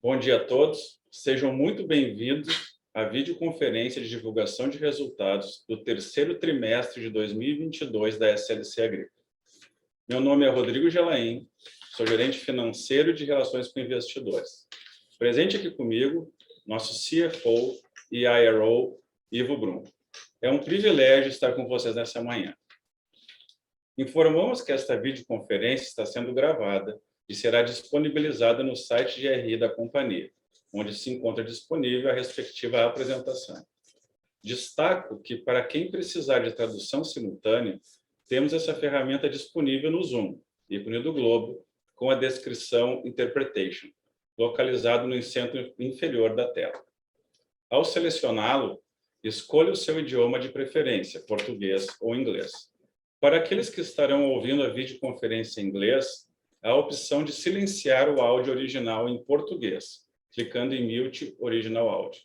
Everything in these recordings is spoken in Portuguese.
Bom dia a todos. Sejam muito bem-vindos à videoconferência de divulgação de resultados do terceiro trimestre de 2022 da SLC Agrícola. Meu nome é Rodrigo Gelain, sou gerente financeiro de relações com investidores. Presente aqui comigo, nosso CFO e IRO, Ivo Brum. É um privilégio estar com vocês nessa manhã. Informamos que esta videoconferência está sendo gravada e será disponibilizada no site de RI da companhia, onde se encontra disponível a respectiva apresentação. Destaco que, para quem precisar de tradução simultânea, temos essa ferramenta disponível no Zoom, ícone do globo, com a descrição Interpretation, localizado no centro inferior da tela. Ao selecioná-lo, escolha o seu idioma de preferência, português ou inglês. Para aqueles que estarão ouvindo a videoconferência em inglês, há a opção de silenciar o áudio original em português, clicando em Mute Original Audio.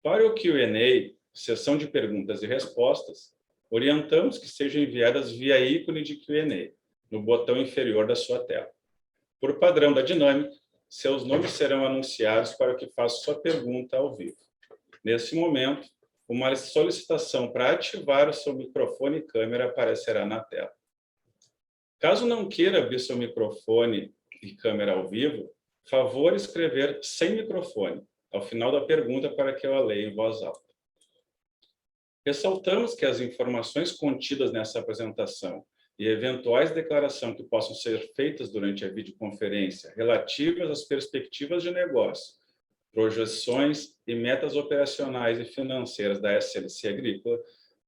Para o Q&A, sessão de perguntas e respostas, orientamos que sejam enviadas via ícone de Q&A, no botão inferior da sua tela. Por padrão da dinâmica, seus nomes serão anunciados para que faça sua pergunta ao vivo. Nesse momento, uma solicitação para ativar o seu microfone e câmera aparecerá na tela. Caso não queira abrir seu microfone e câmera ao vivo, favor escrever sem microfone ao final da pergunta para que eu a leia em voz alta. Ressaltamos que as informações contidas nessa apresentação e eventuais declarações que possam ser feitas durante a videoconferência relativas às perspectivas de negócio, projeções e metas operacionais e financeiras da SLC Agrícola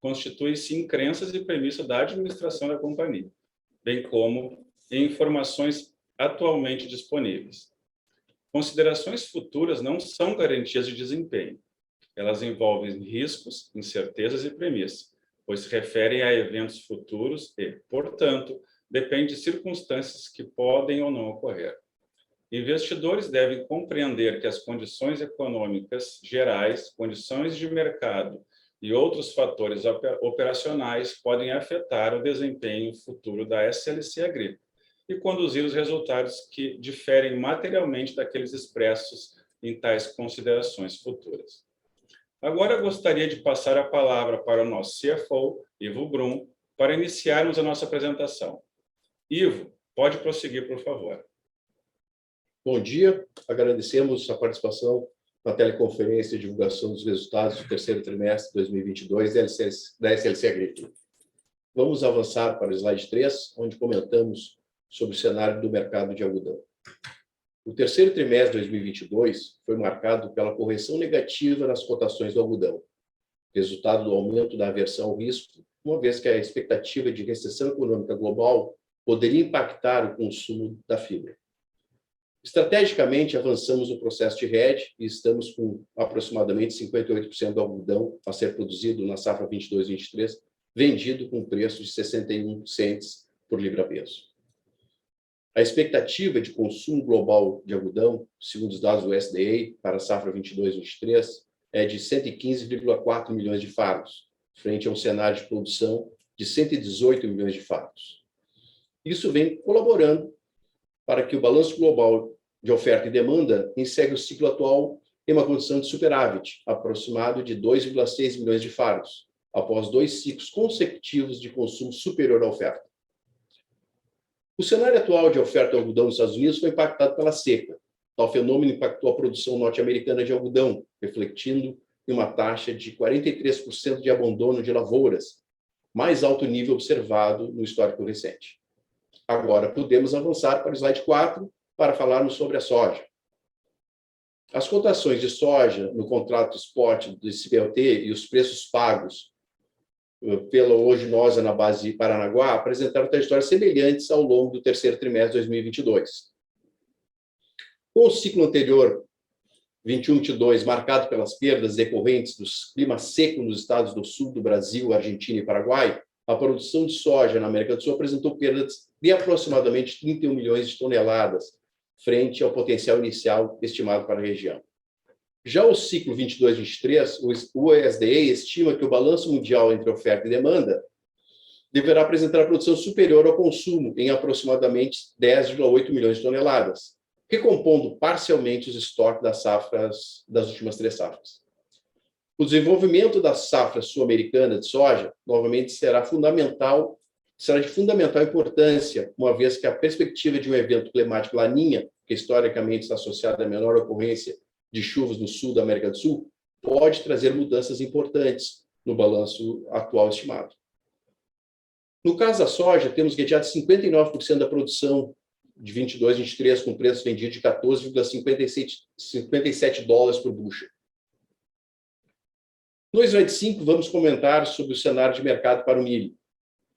constituem-se em crenças e premissas da administração da companhia, bem como em informações atualmente disponíveis. Considerações futuras não são garantias de desempenho. Elas envolvem riscos, incertezas e premissas, pois se referem a eventos futuros e, portanto, dependem de circunstâncias que podem ou não ocorrer. Investidores devem compreender que as condições econômicas gerais, condições de mercado e outros fatores operacionais podem afetar o desempenho futuro da SLC Agrícola e conduzir os resultados que diferem materialmente daqueles expressos em tais considerações futuras. Agora eu gostaria de passar a palavra para o nosso CFO, Ivo Brum, para iniciarmos a nossa apresentação. Ivo, pode prosseguir, por favor. Bom dia, agradecemos a participação na teleconferência de divulgação dos resultados do terceiro trimestre de 2022 da SLC Agrícola. Vamos avançar para o slide 3, onde comentamos sobre o cenário do mercado de algodão. O terceiro trimestre de 2022 foi marcado pela correção negativa nas cotações do algodão, resultado do aumento da aversão ao risco, uma vez que a expectativa de recessão econômica global poderia impactar o consumo da fibra. Estrategicamente, avançamos no processo de hedge e estamos com aproximadamente 58% do algodão a ser produzido na safra 22-23, vendido com preço de 61 cents por libra-peso. A expectativa de consumo global de algodão, segundo os dados do USDA, para a safra 22-23, é de 115,4 milhões de fardos, frente a um cenário de produção de 118 milhões de fardos. Isso vem colaborando para que o balanço global de oferta e demanda encerre o ciclo atual em uma condição de superávit, aproximado de 2,6 milhões de fardos, após 2 ciclos consecutivos de consumo superior à oferta. O cenário atual de oferta de algodão nos Estados Unidos foi impactado pela seca. Tal fenômeno impactou a produção norte-americana de algodão, refletindo em uma taxa de 43% de abandono de lavouras, mais alto nível observado no histórico recente. Agora, podemos avançar para o slide 4 para falarmos sobre a soja. As cotações de soja no contrato spot do CPLT e os preços pagos pela oleaginosa na base de Paranaguá apresentaram trajetórias semelhantes ao longo do terceiro trimestre de 2022. Com o ciclo anterior, 21-22, marcado pelas perdas decorrentes do clima seco nos estados do sul do Brasil, Argentina e Paraguai, a produção de soja na América do Sul apresentou perdas de aproximadamente 31 milhões de toneladas, frente ao potencial inicial estimado para a região. Já o ciclo 22-23, o USDA estima que o balanço mundial entre oferta e demanda deverá apresentar produção superior ao consumo, em aproximadamente 10,8 milhões de toneladas, recompondo parcialmente os estoques das últimas 3 safras. O desenvolvimento da safra sul-americana de soja, novamente, será de fundamental importância, uma vez que a perspectiva de um evento climático Laninha, que historicamente está associado à menor ocorrência de chuvas no sul da América do Sul, pode trazer mudanças importantes no balanço atual estimado. No caso da soja, temos guiado 59% da produção de 22, 23, com preço vendido de $14,57 por bushel. No slide 5, vamos comentar sobre o cenário de mercado para o milho.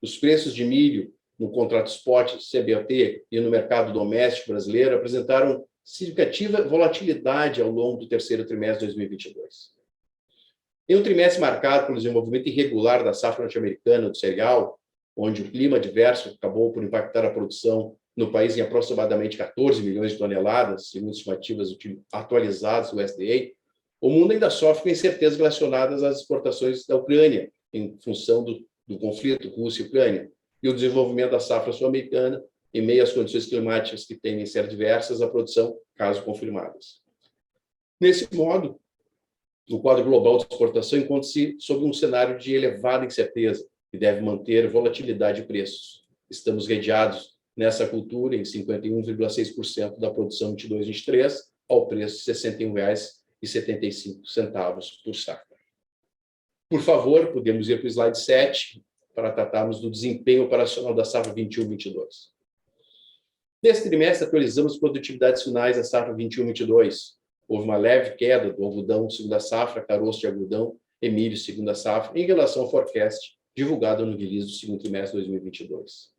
Os preços de milho no contrato spot, CBOT, e no mercado doméstico brasileiro apresentaram significativa volatilidade ao longo do terceiro trimestre de 2022. Em um trimestre marcado pelo desenvolvimento irregular da safra norte-americana do cereal, onde o clima adverso acabou por impactar a produção no país em aproximadamente 14 milhões de toneladas, segundo estimativas atualizadas do USDA, o mundo ainda sofre com incertezas relacionadas às exportações da Ucrânia, em função do conflito Rússia e Ucrânia, e o desenvolvimento da safra sul-americana, em meio às condições climáticas que tendem a ser diversas, a produção, caso confirmadas. Nesse modo, o quadro global de exportação encontra-se sob um cenário de elevada incerteza, que deve manter volatilidade de preços. Estamos redeados nessa cultura em 51,6% da produção de 22/23, ao preço de R$ 61,75 por saca. Por favor, podemos ir para o slide 7, para tratarmos do desempenho operacional da safra 21/22. Nesse trimestre, atualizamos as produtividades finais da safra 21/22. Houve uma leve queda do algodão segunda safra, caroço de algodão e milho segunda safra, em relação ao forecast divulgado no release do segundo trimestre de 2022.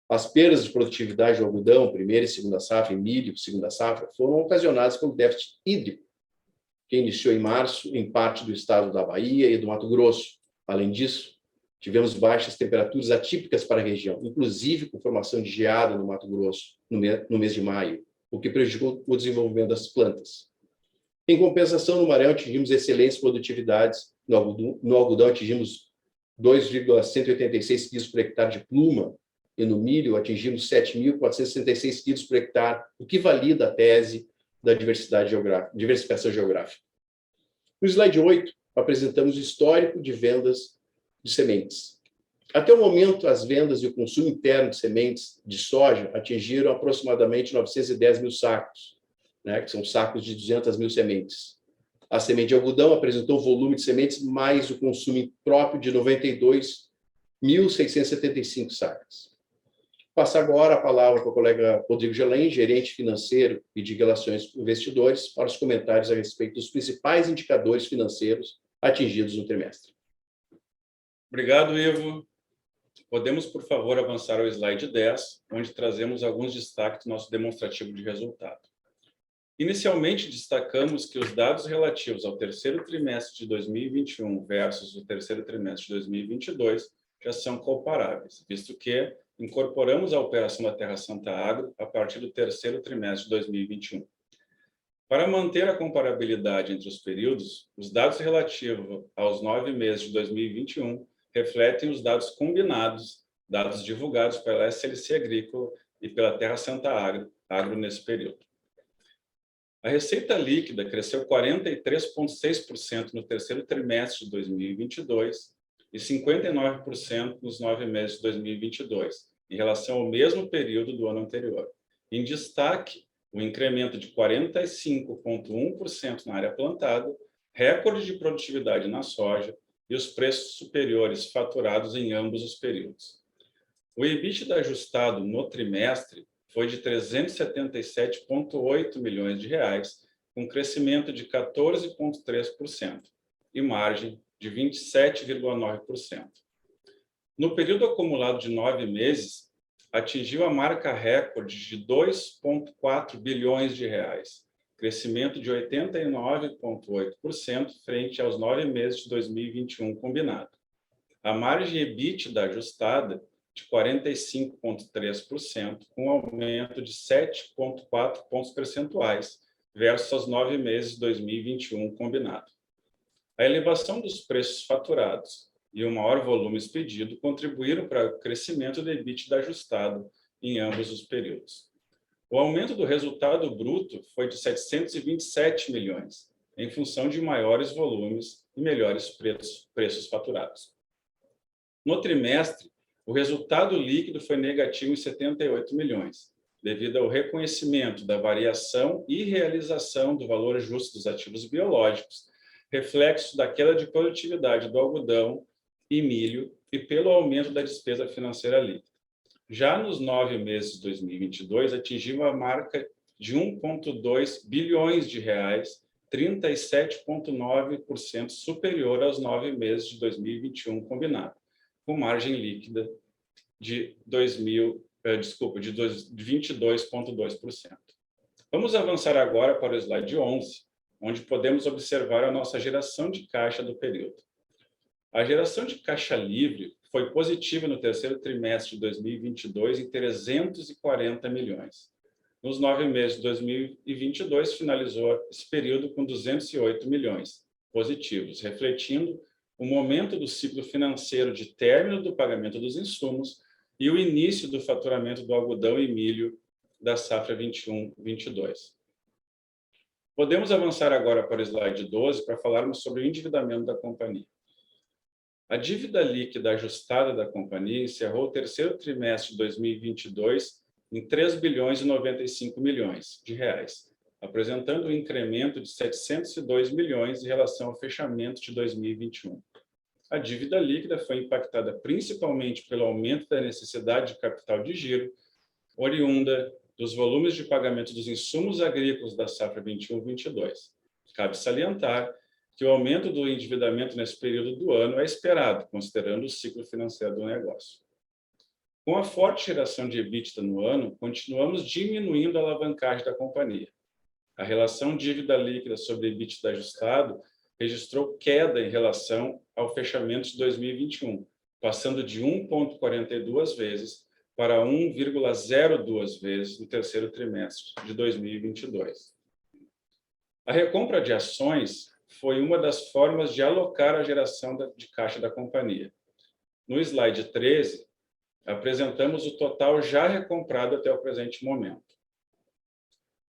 As perdas de produtividade do algodão, primeira e segunda safra, e milho, segunda safra, foram ocasionadas pelo déficit hídrico, que iniciou em março em parte do estado da Bahia e do Mato Grosso. Além disso, tivemos baixas temperaturas atípicas para a região, inclusive com formação de geada no Mato Grosso no mês de maio, o que prejudicou o desenvolvimento das plantas. Em compensação, no Maranhão, atingimos excelentes produtividades. No algodão, atingimos 2,186 quilos por hectare de pluma, e no milho atingimos 7.466 quilos por hectare, o que valida a tese da diversificação geográfica. No slide 8, apresentamos o histórico de vendas de sementes. Até o momento, as vendas e o consumo interno de sementes de soja atingiram aproximadamente 910 mil sacos, que são sacos de 200 mil sementes. A semente de algodão apresentou volume de sementes mais o consumo próprio de 92.675 sacas. Passo agora a palavra para o colega Rodrigo Gelen, gerente financeiro e de relações com investidores, para os comentários a respeito dos principais indicadores financeiros atingidos no trimestre. Obrigado, Ivo. Podemos, por favor, avançar ao slide 10, onde trazemos alguns destaques do nosso demonstrativo de resultado. Inicialmente, destacamos que os dados relativos ao terceiro trimestre de 2021 versus o terceiro trimestre de 2022 já são comparáveis, visto que incorporamos a operação da Terra Santa Agro a partir do terceiro trimestre de 2021. Para manter a comparabilidade entre os períodos, os dados relativos aos 9 meses de 2021 refletem os dados combinados, dados divulgados pela SLC Agrícola e pela Terra Santa Agro nesse período. A receita líquida cresceu 43,6% no terceiro trimestre de 2022 e 59% nos 9 meses de 2022, em relação ao mesmo período do ano anterior. Em destaque, o incremento de 45,1% na área plantada, recorde de produtividade na soja e os preços superiores faturados em ambos os períodos. O EBITDA ajustado no trimestre foi de 377,8 milhões de reais, com crescimento de 14,3% e margem de 27,9%. No período acumulado de 9 meses, atingiu a marca recorde de 2,4 bilhões de reais, crescimento de 89,8% frente aos 9 meses de 2021 combinado. A margem EBITDA ajustada de 45,3%, com aumento de 7,4 pontos percentuais versus os 9 meses de 2021 combinado. A elevação dos preços faturados e o maior volume expedido contribuíram para o crescimento do EBITDA ajustado em ambos os períodos. O aumento do resultado bruto foi de 727 milhões, em função de maiores volumes e melhores preços faturados. No trimestre, o resultado líquido foi negativo em 78 milhões, devido ao reconhecimento da variação e realização do valor justo dos ativos biológicos, reflexo da queda de produtividade do algodão e milho e pelo aumento da despesa financeira líquida. Já nos 9 meses de 2022, atingimos a marca de 1,2 bilhões de reais, 37,9% superior aos 9 meses de 2021 combinado, com margem líquida de 22,2%. Vamos avançar agora para o slide 11, onde podemos observar a nossa geração de caixa do período. A geração de caixa livre foi positiva no terceiro trimestre de 2022 em 340 milhões. Nos 9 meses de 2022, finalizou esse período com 208 milhões positivos, refletindo o momento do ciclo financeiro de término do pagamento dos insumos e o início do faturamento do algodão e milho da safra 21-22. Podemos avançar agora para o slide 12 para falarmos sobre o endividamento da companhia. A dívida líquida ajustada da companhia encerrou o terceiro trimestre de 2022 em 3 bilhões e 95 milhões de reais, apresentando um incremento de 702 milhões em relação ao fechamento de 2021. A dívida líquida foi impactada principalmente pelo aumento da necessidade de capital de giro, oriunda dos volumes de pagamento dos insumos agrícolas da safra 21-22. Cabe salientar que o aumento do endividamento nesse período do ano é esperado, considerando o ciclo financeiro do negócio. Com a forte geração de EBITDA no ano, continuamos diminuindo a alavancagem da companhia. A relação dívida líquida sobre EBITDA ajustado registrou queda em relação ao fechamento de 2021, passando de 1,42 vezes para 1,02 vezes no terceiro trimestre de 2022. A recompra de ações foi uma das formas de alocar a geração de caixa da companhia. No slide 13, apresentamos o total já recomprado até o presente momento.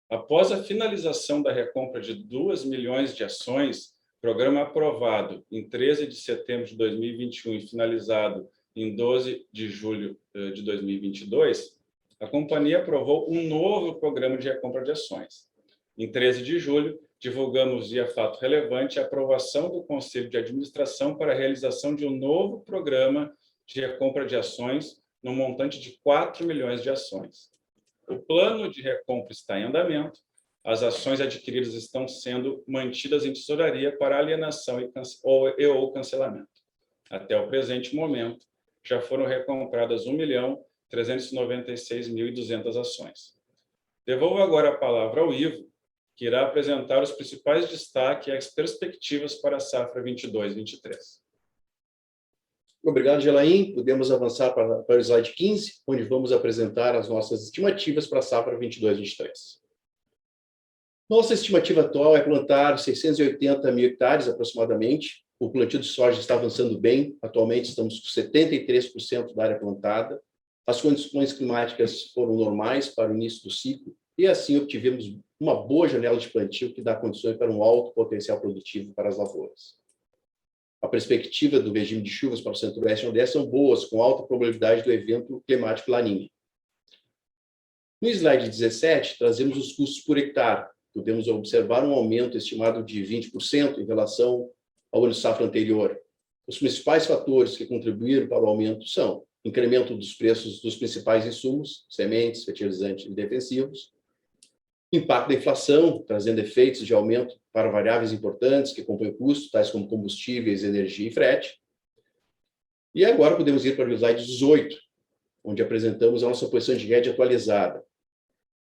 Após a finalização da recompra de 2 milhões de ações, programa aprovado em 13 de setembro de 2021 e finalizado em 12 de julho de 2022, a companhia aprovou um novo programa de recompra de ações. Em 13 de julho, divulgamos via fato relevante a aprovação do Conselho de Administração para a realização de um novo programa de recompra de ações no montante de 4 milhões de ações. O plano de recompra está em andamento, as ações adquiridas estão sendo mantidas em tesouraria para alienação ou cancelamento. Até o presente momento, já foram recompradas 1.396.200 ações. Devolvo agora a palavra ao Ivo, que irá apresentar os principais destaques e as perspectivas para a safra 22-23. Obrigado, Gelaim. Podemos avançar para o slide 15, onde vamos apresentar as nossas estimativas para a safra 22-23. Nossa estimativa atual é plantar 680 mil hectares aproximadamente. O plantio de soja está avançando bem. Atualmente estamos com 73% da área plantada. As condições climáticas foram normais para o início do ciclo e assim obtivemos uma boa janela de plantio que dá condições para um alto potencial produtivo para as lavouras. A perspectiva do regime de chuvas para o centro-oeste e nordeste são boas, com alta probabilidade do evento climático Laninha. No slide 17, trazemos os custos por hectare. Podemos observar um aumento estimado de 20% em relação ao ano de safra anterior. Os principais fatores que contribuíram para o aumento são incremento dos preços dos principais insumos, sementes, fertilizantes e defensivos, impacto da inflação, trazendo efeitos de aumento para variáveis importantes que compõem o custo, tais como combustíveis, energia e frete. E agora podemos ir para o slide 18, onde apresentamos a nossa posição de hedge atualizada.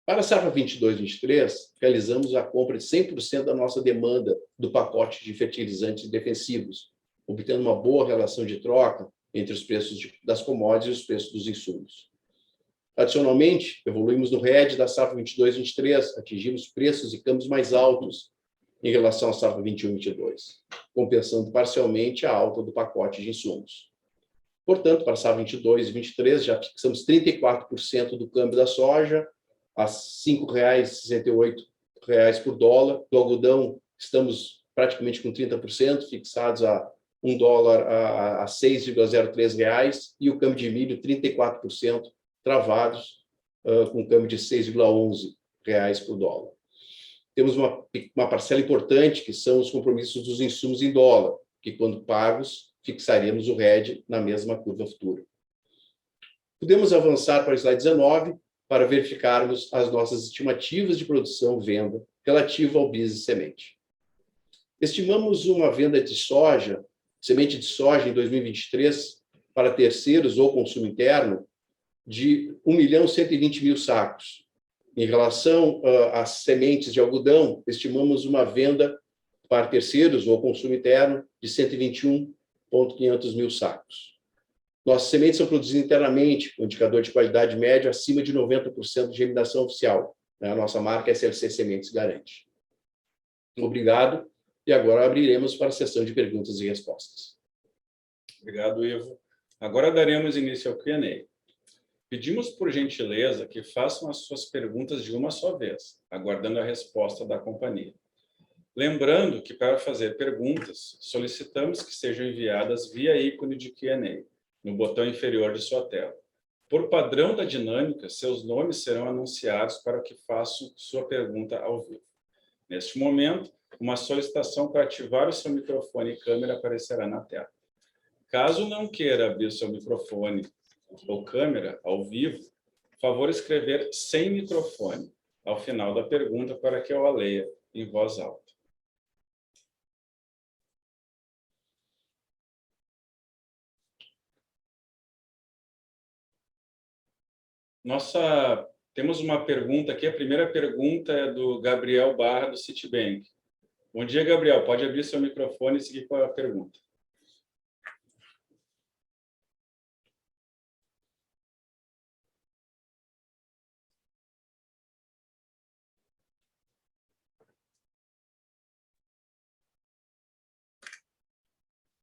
Para a safra 22-23, realizamos a compra de 100% da nossa demanda do pacote de fertilizantes defensivos, obtendo uma boa relação de troca entre os preços das commodities e os preços dos insumos. Adicionalmente, evoluímos no hedge da safra 22-23, atingimos preços e câmbios mais altos em relação à safra 21-22, compensando parcialmente a alta do pacote de insumos. Portanto, para a safra 22 e 23, já fixamos 34% do câmbio da soja a R$ 5,68 por dólar. Do algodão, estamos praticamente com 30%, fixados a $1 a R$ 6,03, e o câmbio de milho, 34%, travados, com câmbio de R$ 6,11 por dólar. Temos uma parcela importante, que são os compromissos dos insumos em dólar, que, quando pagos, fixaremos o RED na mesma curva futura. Podemos avançar para o slide 19 para verificarmos as nossas estimativas de produção e venda relativa ao business semente. Estimamos uma venda de soja, semente de soja em 2023, para terceiros ou consumo interno, de 1.120.000 sacos. Em relação às sementes de algodão, estimamos uma venda para terceiros ou consumo interno de 121.500 mil sacos. Nossas sementes são produzidas internamente, com indicador de qualidade médio acima de 90% de germinação oficial. A nossa marca SLC Sementes garante. Obrigado. E agora abriremos para a sessão de perguntas e respostas. Obrigado, Ivo. Agora daremos início ao Q&A. Pedimos, por gentileza, que façam as suas perguntas de uma só vez, aguardando a resposta da companhia. Lembrando que, para fazer perguntas, solicitamos que sejam enviadas via ícone de Q&A, no botão inferior de sua tela. Por padrão da dinâmica, seus nomes serão anunciados para que façam sua pergunta ao vivo. Neste momento, uma solicitação para ativar o seu microfone e câmera aparecerá na tela. Caso não queira abrir seu microfone ou câmera ao vivo, favor escrever sem microfone ao final da pergunta para que eu a leia em voz alta. Temos uma pergunta aqui. A primeira pergunta é do Gabriel Barra, do Citibank. Bom dia, Gabriel. Pode abrir seu microfone e seguir com a pergunta.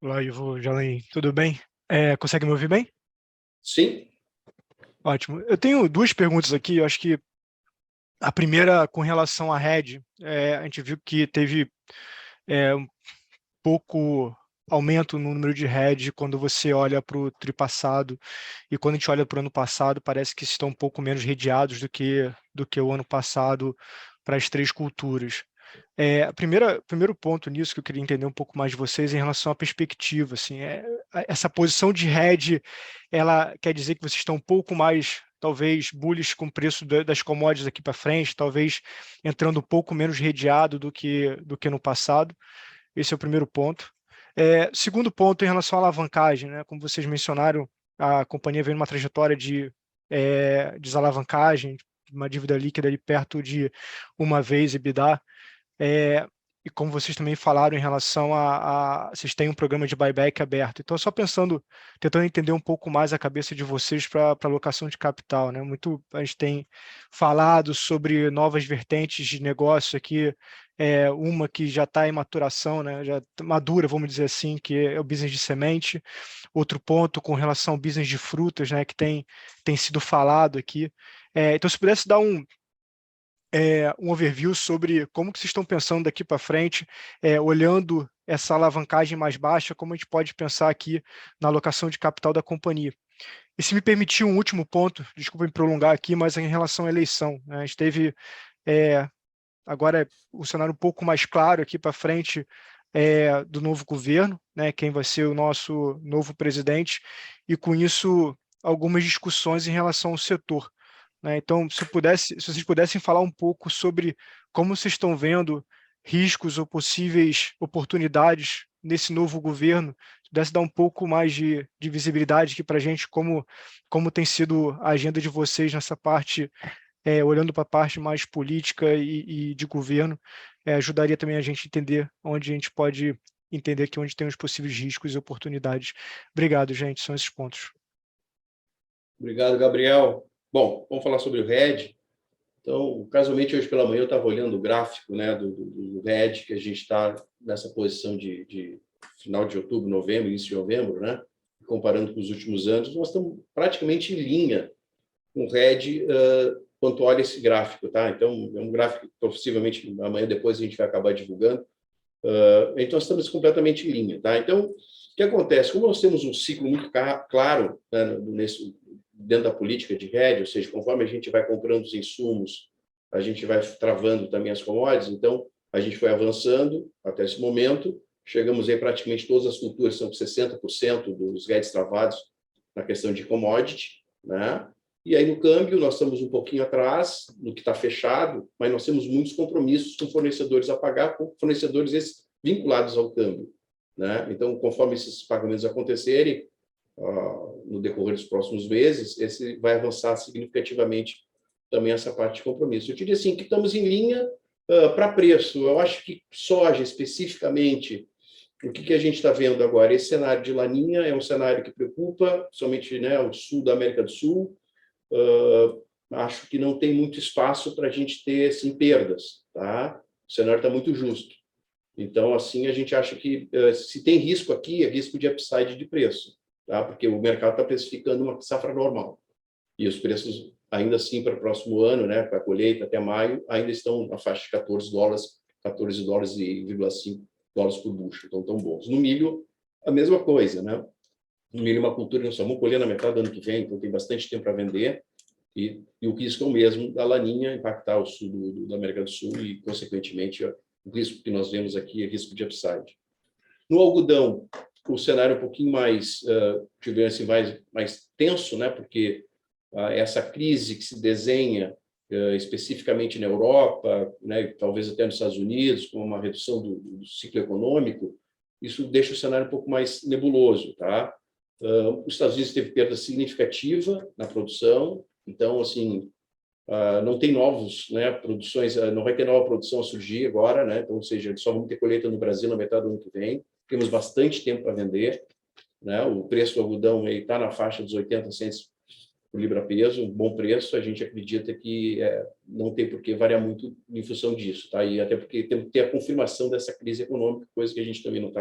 Olá, Ivo, Jalém, tudo bem? Consegue me ouvir bem? Sim. Ótimo. Eu tenho duas perguntas aqui. Eu acho que a primeira, com relação à RED, a gente viu que teve um pouco aumento no número de RED quando você olha para o tri passado, e quando a gente olha para o ano passado, parece que estão um pouco menos redeados do que o ano passado para as três culturas. Primeiro ponto nisso que eu queria entender um pouco mais de vocês em relação à perspectiva, assim, essa posição de RED, ela quer dizer que vocês estão um pouco mais, talvez, bullish com o preço das commodities aqui para frente, talvez entrando um pouco menos redeado do que no passado. Esse é o primeiro ponto. Segundo ponto, em relação à alavancagem, né? Como vocês mencionaram, a companhia vem numa trajetória de desalavancagem, uma dívida líquida ali perto de 1 vez EBITDA. E como vocês também falaram em relação vocês têm um programa de buyback aberto. Então, só tentando entender um pouco mais a cabeça de vocês para alocação de capital, né? A gente tem falado sobre novas vertentes de negócio aqui, uma que já está em maturação, né? Já madura, vamos dizer assim, que é o business de semente. Outro ponto com relação ao business de frutas, né? Que tem sido falado aqui. Então, se pudesse dar um overview sobre como que vocês estão pensando daqui para frente, olhando essa alavancagem mais baixa, como a gente pode pensar aqui na alocação de capital da companhia. E se me permitir um último ponto, desculpa me prolongar aqui, mas em relação à eleição, né? A gente teve agora um cenário um pouco mais claro aqui para frente do novo governo, né? Quem vai ser o nosso novo presidente, e com isso algumas discussões em relação ao setor. Então, se vocês pudessem falar um pouco sobre como vocês estão vendo riscos ou possíveis oportunidades nesse novo governo, se pudesse dar um pouco mais de visibilidade aqui para a gente, como tem sido a agenda de vocês nessa parte, olhando para a parte mais política e de governo, ajudaria também a gente a entender onde a gente pode entender aqui onde tem os possíveis riscos e oportunidades. Obrigado, gente, são esses pontos. Obrigado, Gabriel. Bom, vamos falar sobre o RED. Então, casualmente, hoje pela manhã eu estava olhando o gráfico, né, do RED, que a gente está nessa posição de final de outubro, novembro, início de novembro, né, comparando com os últimos anos, nós estamos praticamente em linha com o RED quando olha esse gráfico, tá? Então, é um gráfico que possivelmente amanhã depois a gente vai acabar divulgando. Então, estamos completamente em linha, tá? Então, o que acontece? Como nós temos um ciclo muito claro, né, dentro da política de hedge, ou seja, conforme a gente vai comprando os insumos, a gente vai travando também as commodities, então, a gente foi avançando até esse momento, chegamos aí praticamente todas as culturas, são 60% dos hedges travados na questão de commodity, né? E aí, no câmbio, nós estamos um pouquinho atrás do que está fechado, mas nós temos muitos compromissos com fornecedores a pagar, com fornecedores esses vinculados ao câmbio, né? Então, conforme esses pagamentos acontecerem, no decorrer dos próximos meses, esse vai avançar significativamente também essa parte de compromisso. Eu diria assim, que estamos em linha para preço. Eu acho que soja, especificamente, o que a gente está vendo agora? Esse cenário de laninha é um cenário que preocupa, somente, né, o sul da América do Sul. Acho que não tem muito espaço para a gente ter assim, perdas, tá? O cenário está muito justo. Então, assim, a gente acha que se tem risco aqui, é risco de upside de preço, tá? Porque o mercado está precificando uma safra normal. E os preços, ainda assim, para o próximo ano, né, para a colheita até maio, ainda estão na faixa de $14,5 por bushel, então tão bons. No milho, a mesma coisa, né? No milho, uma cultura que nós só vamos colher na metade do ano que vem, então tem bastante tempo para vender, e o risco é o mesmo da laninha impactar o sul da América do Sul e, consequentemente, o risco que nós vemos aqui é risco de upside. No algodão, o cenário é um pouquinho mais, assim, mais tenso, né? Porque essa crise que se desenha especificamente na Europa, né, talvez até nos Estados Unidos, com uma redução do ciclo econômico, isso deixa o cenário um pouco mais nebuloso, tá? Os Estados Unidos teve perda significativa na produção, então, assim, não tem novos, né, produções, não vai ter nova produção a surgir agora, né? Então, ou seja, só vamos ter colheita no Brasil na metade do ano que vem, temos bastante tempo para vender, né? O preço do algodão está na faixa dos 80 centos por libra-peso, um bom preço. A gente acredita que não tem por que variar muito em função disso, tá? E até porque tem que ter a confirmação dessa crise econômica, coisa que a gente também não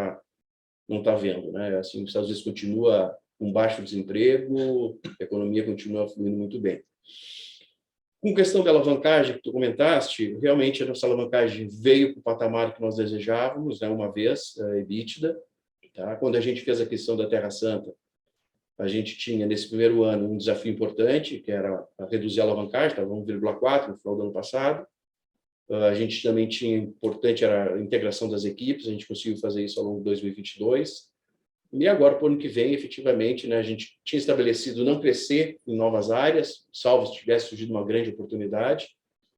tá vendo, né? Assim, os Estados Unidos continua com baixo desemprego, a economia continua fluindo muito bem. Com questão da alavancagem que tu comentaste, realmente a nossa alavancagem veio para o patamar que nós desejávamos, né, uma vez, EBITDA, tá? Quando a gente fez a questão da Terra Santa, a gente tinha, nesse primeiro ano, um desafio importante, que era reduzir a alavancagem, estava 1,4 no final do ano passado. A gente também tinha, importante, era a integração das equipes, a gente conseguiu fazer isso ao longo de 2022. E agora, para o ano que vem, efetivamente, né, a gente tinha estabelecido não crescer em novas áreas, salvo se tivesse surgido uma grande oportunidade,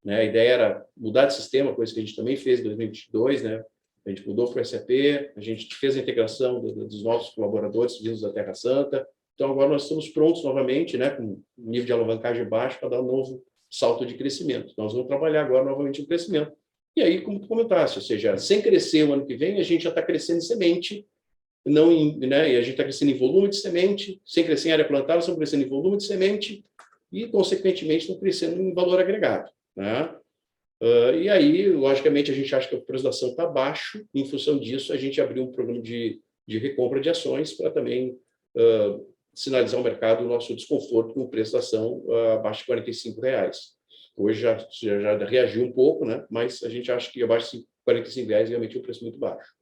né? A ideia era mudar de sistema, coisa que a gente também fez em 2022, né? A gente mudou para o SAP, a gente fez a integração dos novos colaboradores vindos da Terra Santa. Então, agora nós estamos prontos novamente, né, com um nível de alavancagem baixo, para dar um novo salto de crescimento. Nós vamos trabalhar agora novamente em crescimento. E aí, como tu comentaste, ou seja, sem crescer o ano que vem, a gente já está crescendo em semente, né, e a gente está crescendo em volume de semente, sem crescer em área plantada, estamos crescendo em volume de semente e, consequentemente, estamos crescendo em valor agregado, né? E aí, logicamente, a gente acha que o preço da ação está baixo, e, em função disso, a gente abriu um programa de recompra de ações para também sinalizar ao mercado o nosso desconforto com o preço da ação abaixo de R$45. Hoje já reagiu um pouco, né? Mas a gente acha que abaixo de R$45 realmente é um preço muito baixo.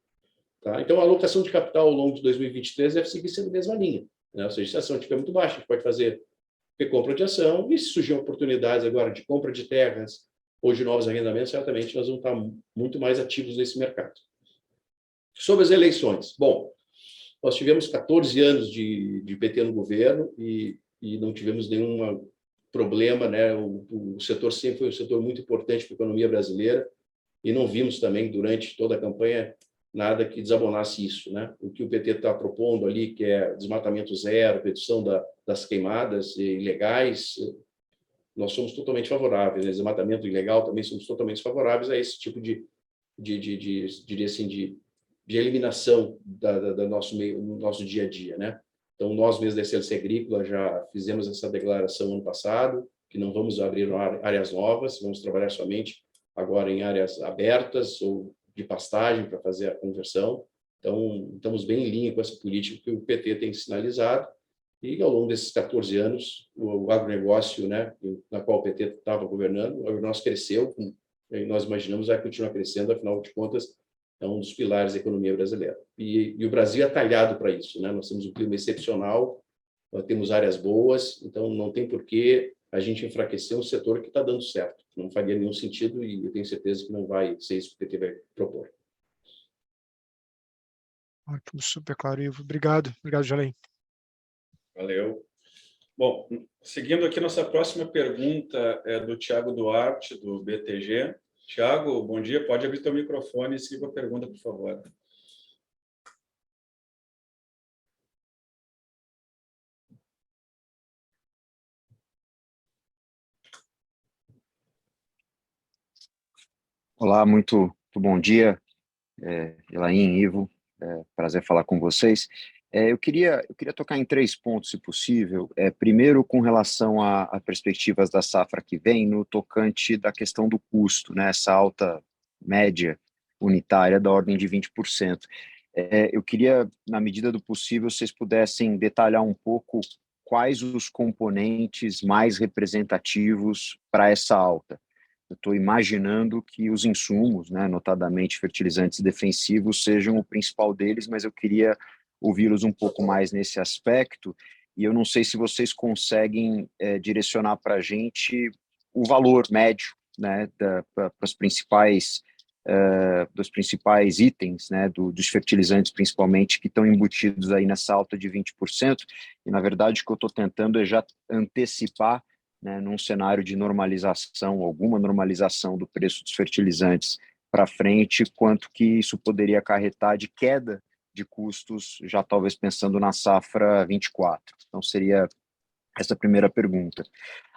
Tá? Então, a alocação de capital ao longo de 2023 deve seguir sendo a mesma linha, né? Ou seja, se a ação estiver muito baixa, a gente pode fazer recompra de ação, e se surgir oportunidades agora de compra de terras ou de novos arrendamentos, certamente nós vamos estar muito mais ativos nesse mercado. Sobre as eleições. Bom, nós tivemos 14 anos de PT no governo e não tivemos nenhum problema, né? O setor sempre foi um setor muito importante para a economia brasileira e não vimos também, durante toda a campanha, nada que desabonasse isso, né? O que o PT está propondo ali, que é desmatamento zero, redução das queimadas ilegais, nós somos totalmente favoráveis. Né? Desmatamento ilegal também somos totalmente favoráveis a esse tipo diria assim, de eliminação do nosso dia a dia, né? Então, nós mesmos da SLC Agrícola já fizemos essa declaração ano passado, que não vamos abrir áreas novas, vamos trabalhar somente agora em áreas abertas ou de pastagem para fazer a conversão. Então, estamos bem em linha com essa política que o PT tem sinalizado E, ao longo desses 14 anos, o agronegócio, né, na qual o PT estava governando, o agronegócio cresceu, e nós imaginamos vai continuar crescendo, afinal de contas, é um dos pilares da economia brasileira. E o Brasil é talhado para isso, né? Nós temos um clima excepcional, nós temos áreas boas, então não tem por que a gente enfraquecer um setor que está dando certo. Não faria nenhum sentido e eu tenho certeza que não vai ser isso que o PT vai propor. Ótimo, super claro, Ivo. Obrigado, Jalém. Valeu. Bom, seguindo aqui, nossa próxima pergunta é do Tiago Duarte, do BTG. Tiago, bom dia. Pode abrir teu microfone e seguir a pergunta, por favor. Olá, muito bom dia, Elaine, Ivo, prazer falar com vocês. Eu queria tocar em 3 pontos, se possível. Primeiro, com relação a perspectivas da safra que vem, no tocante da questão do custo, né, essa alta média unitária da ordem de 20%. Eu queria, na medida do possível, vocês pudessem detalhar um pouco quais os componentes mais representativos para essa alta. Eu estou imaginando que os insumos, né, notadamente fertilizantes defensivos, sejam o principal deles, mas eu queria ouvi-los um pouco mais nesse aspecto, e eu não sei se vocês conseguem direcionar para a gente o valor médio, né, para os principais dos principais itens, né, dos fertilizantes principalmente, que estão embutidos aí nessa alta de 20%, e na verdade o que eu estou tentando é já antecipar, né, num cenário de normalização, alguma normalização do preço dos fertilizantes para frente, quanto que isso poderia acarretar de queda de custos, já talvez pensando na safra 24. Então, seria essa a primeira pergunta.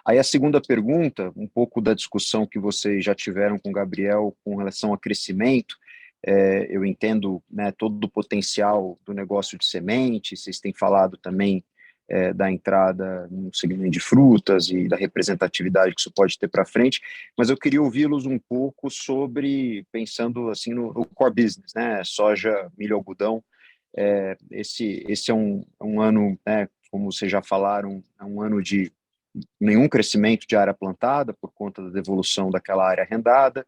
Aí a segunda pergunta, um pouco da discussão que vocês já tiveram com o Gabriel com relação a crescimento, eu entendo, né, todo o potencial do negócio de semente, vocês têm falado também da entrada no segmento de frutas e da representatividade que isso pode ter para frente, mas eu queria ouvi-los um pouco sobre, pensando assim no core business, né, soja, milho, algodão. Esse é um ano, né, como vocês já falaram, é um ano de nenhum crescimento de área plantada por conta da devolução daquela área arrendada.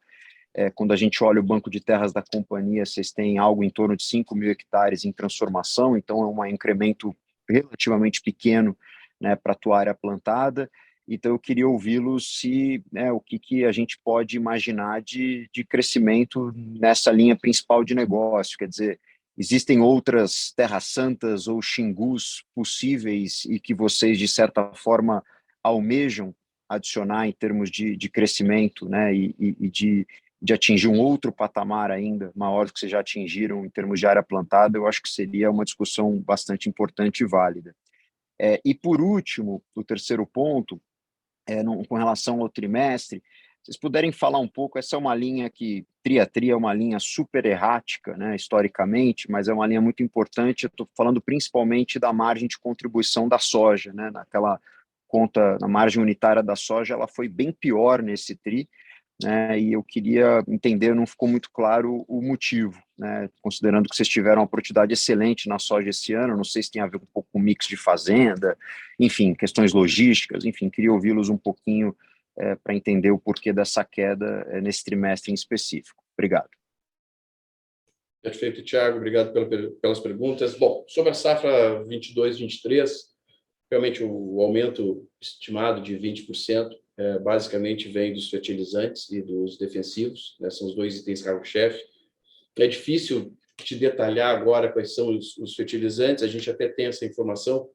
Quando a gente olha o banco de terras da companhia, vocês têm algo em torno de 5 mil hectares em transformação, então é um incremento relativamente pequeno, né, para a tua área plantada. Então eu queria ouvi-los se, né, o que a gente pode imaginar de crescimento nessa linha principal de negócio, quer dizer, existem outras terras santas ou xingus possíveis e que vocês, de certa forma, almejam adicionar em termos de crescimento, né, e de atingir um outro patamar ainda maior do que vocês já atingiram em termos de área plantada, eu acho que seria uma discussão bastante importante e válida. E, por último, o terceiro ponto, com relação ao trimestre, vocês puderem falar um pouco, essa é uma linha que, tria é uma linha super errática, né, historicamente, mas é uma linha muito importante, eu estou falando principalmente da margem de contribuição da soja, né, naquela conta, na margem unitária da soja, ela foi bem pior nesse tri, né, e eu queria entender, não ficou muito claro o motivo, né, considerando que vocês tiveram uma produtividade excelente na soja esse ano, não sei se tem a ver um pouco com o mix de fazenda, enfim, questões logísticas, enfim, queria ouvi-los um pouquinho para entender o porquê dessa queda nesse trimestre em específico. Obrigado. Perfeito, Thiago, obrigado pelas perguntas. Bom, sobre a safra 22-23, realmente o aumento estimado de 20% basicamente vem dos fertilizantes e dos defensivos, né? São os dois itens carro-chefe. É difícil te detalhar agora quais são os fertilizantes, a gente até tem essa informação,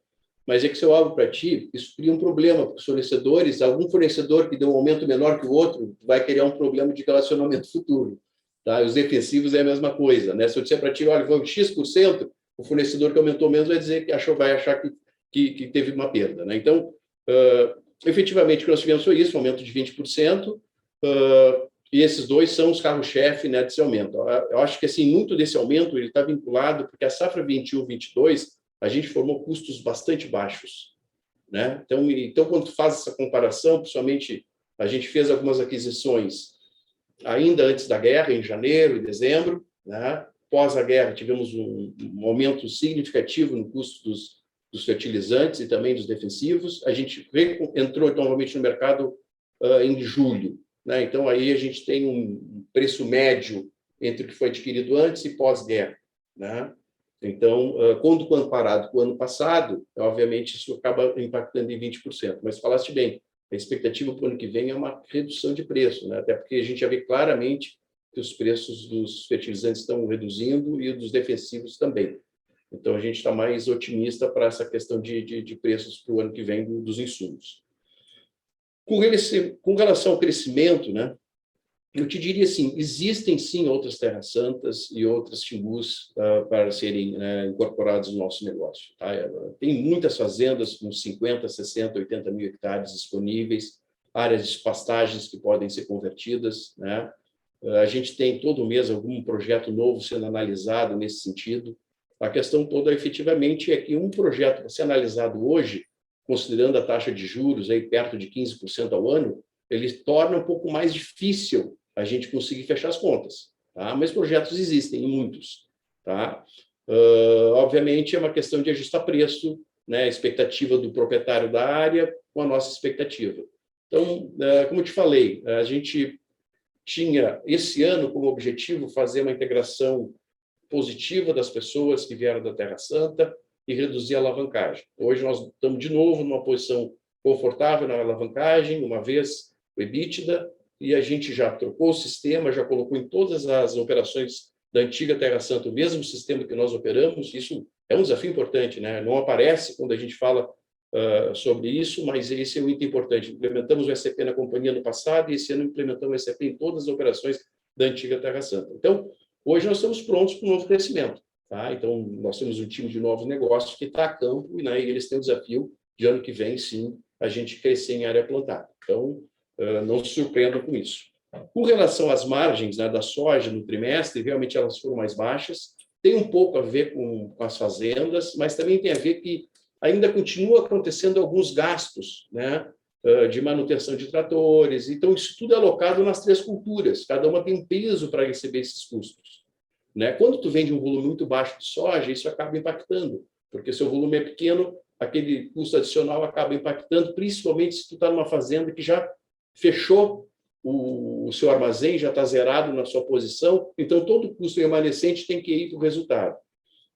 mas é que se eu abro para ti, isso cria um problema, porque os fornecedores, algum fornecedor que deu um aumento menor que o outro, vai criar um problema de relacionamento futuro. Tá? Os defensivos é a mesma coisa, né? Se eu disser para ti, olha, foi X%, o fornecedor que aumentou menos vai dizer que vai achar que teve uma perda, né? Então, efetivamente, o que nós tivemos foi isso, um aumento de 20%, e esses dois são os carros-chefe, né, desse aumento. Eu acho que assim, muito desse aumento ele está vinculado, porque a safra 21-22, a gente formou custos bastante baixos, né? Então, quando tu faz essa comparação, principalmente, a gente fez algumas aquisições ainda antes da guerra, em janeiro e dezembro, né? Pós a guerra, tivemos um aumento significativo no custo dos fertilizantes e também dos defensivos. A gente entrou novamente no mercado em julho, né? Então, aí a gente tem um preço médio entre o que foi adquirido antes e pós-guerra, né? Então, quando comparado com o ano passado, obviamente isso acaba impactando em 20%. Mas falaste bem, a expectativa para o ano que vem é uma redução de preço, né? Até porque a gente já vê claramente que os preços dos fertilizantes estão reduzindo e dos defensivos também. Então, a gente está mais otimista para essa questão de preços para o ano que vem dos insumos. Com relação ao crescimento, né? Eu te diria assim, existem sim outras terras santas e outras Xingus para serem incorporados no nosso negócio. Tá? Tem muitas fazendas com 50, 60, 80 mil hectares disponíveis, áreas de pastagens que podem ser convertidas, né? A gente tem todo mês algum projeto novo sendo analisado nesse sentido. A questão toda, efetivamente, é que um projeto para ser analisado hoje, considerando a taxa de juros aí perto de 15% ao ano, ele torna um pouco mais difícil a gente conseguir fechar as contas, tá? Mas projetos existem, muitos, tá? Obviamente, é uma questão de ajustar preço, né? A expectativa do proprietário da área com a nossa expectativa. Então, como eu te falei, a gente tinha, esse ano, como objetivo, fazer uma integração positiva das pessoas que vieram da Terra Santa e reduzir a alavancagem. Hoje nós estamos, de novo, numa posição confortável na alavancagem, uma vez o EBITDA, e a gente já trocou o sistema, já colocou em todas as operações da antiga Terra Santa o mesmo sistema que nós operamos. Isso é um desafio importante, né? Não aparece quando a gente fala sobre isso, mas esse é um item importante. Implementamos o SAP na companhia no passado e esse ano implementamos o SAP em todas as operações da antiga Terra Santa. Então, hoje nós estamos prontos para um novo crescimento. Tá? Então, nós temos um time de novos negócios que está a campo e, né, eles têm o desafio de ano que vem, sim, a gente crescer em área plantada. Então, não se surpreendam com isso. Com relação às margens, né, da soja no trimestre, realmente elas foram mais baixas. Tem um pouco a ver com as fazendas, mas também tem a ver que ainda continua acontecendo alguns gastos, né, de manutenção de tratores. Então, isso tudo é alocado nas 3 culturas. Cada uma tem um peso para receber esses custos, né? Quando tu vende um volume muito baixo de soja, isso acaba impactando, porque se o volume é pequeno, aquele custo adicional acaba impactando, principalmente se tu está numa fazenda que já fechou o seu armazém, já está zerado na sua posição, então todo o custo remanescente tem que ir para o resultado.